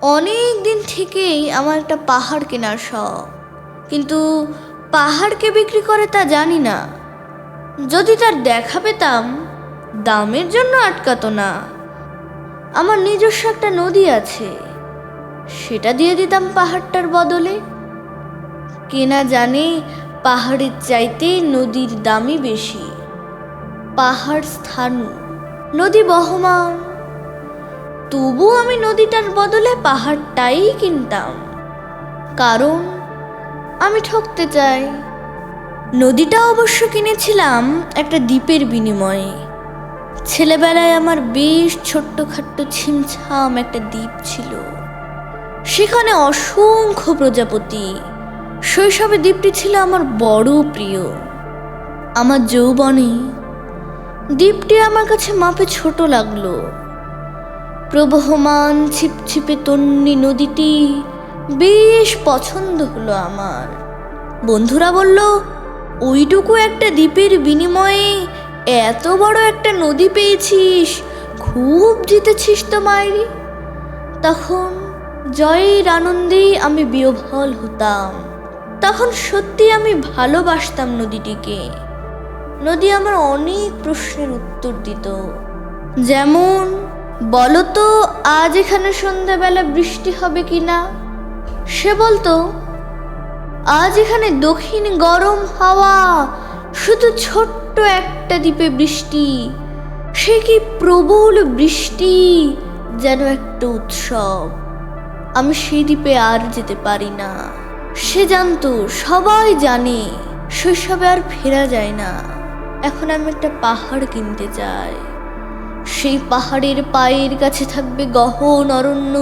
অনেক দিন থেকেই আমার একটা পাহাড় কেনার শখ, কিন্তু পাহাড়কে বিক্রি করে তা জানি না। যদি তার দেখা পেতাম, দামের জন্য আটকাতো না। আমার নিজস্ব একটা নদী আছে, সেটা দিয়ে দিতাম পাহাড়টার বদলে। কেনা জানে পাহাড়ের চাইতে নদীর দামই বেশি। পাহাড় স্থানু, নদী বহমান, তবু আমি নদীটার বদলে পাহাড়টাই কিনতাম, কারণ আমি ঠকতে চাই। নদীটা অবশ্য কিনেছিলাম একটা দ্বীপের বিনিময়ে। ছেলেবেলায় আমার বেশ ছোট্টখাট্ট ছিমছাম একটা দ্বীপ ছিল, সেখানে অসংখ্য প্রজাপতি। শৈশবে দ্বীপটি ছিল আমার বড় প্রিয়। আমার যৌবনে দ্বীপটি আমার কাছে মাপে ছোট লাগলো। প্রবহমান ছিপছিপে তন্বী নদীটি বেশ পছন্দ হলো আমার। বন্ধুরা বলল, ওইটুকু একটা দ্বীপের বিনিময়ে এত বড় একটা নদী পেয়েছিস, খুব জিতেছিস তো মাইরি। তখন জয়ের আনন্দেই আমি বিহ্বল হতাম। তখন সত্যি আমি ভালোবাসতাম নদীটিকে। নদী আমার অনেক প্রশ্নের উত্তর দিত, যেমন, বলতো আজ এখানে সন্ধ্যাবেলা বৃষ্টি হবে কিনা। সে বলতো, আজ এখানে দক্ষিণ গরম হাওয়া, শুধু ছোট্ট একটা দ্বীপে বৃষ্টি, সে কি প্রবল বৃষ্টি, যেন একটা উৎসব। আমি সেই দ্বীপে আর যেতে পারি না। সে জানতো, সবাই জানে, শৈশবে আর ফেরা যায় না। এখন আমি একটা পাহাড় কিনতে চাই। সেই পাহাড়ের পায়ের কাছে থাকবে গহন অরণ্য।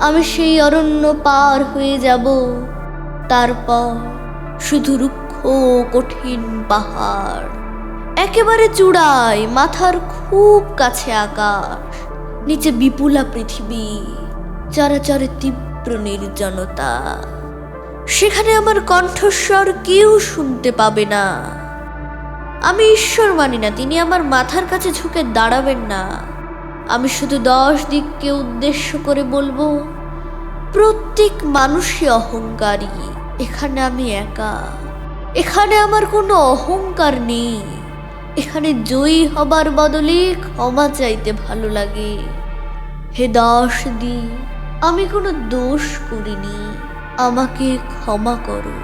আমি সেই অরণ্য পার হয়ে যাব। তারপর শুধু রুক্ষ কঠিন পাহাড়, একেবারে চূড়ায়, মাথার খুব কাছে আকাশ, নিচে বিপুলা পৃথিবী, চরাচরে তীব্র নির্জনতা। সেখানে আমার কণ্ঠস্বর কেউ শুনতে পাবে না। আমি ঈশ্বর মানি না, তিনি আমার মাথার কাছে ঝুঁকে দাঁড়াবেন না। আমি শুধু 10 দিককে উদ্দেশ্য করে বলবো, প্রত্যেক মানুষই অহংকারী। এখানে আমি একা। এখানে আমার কোনো অহংকার নেই। এখানে জয়ী হবার বদলে ক্ষমা চাইতে ভালো লাগে। হে 10 দিক, আমি কোনো দোষ করিনি, আমাকে ক্ষমা করো।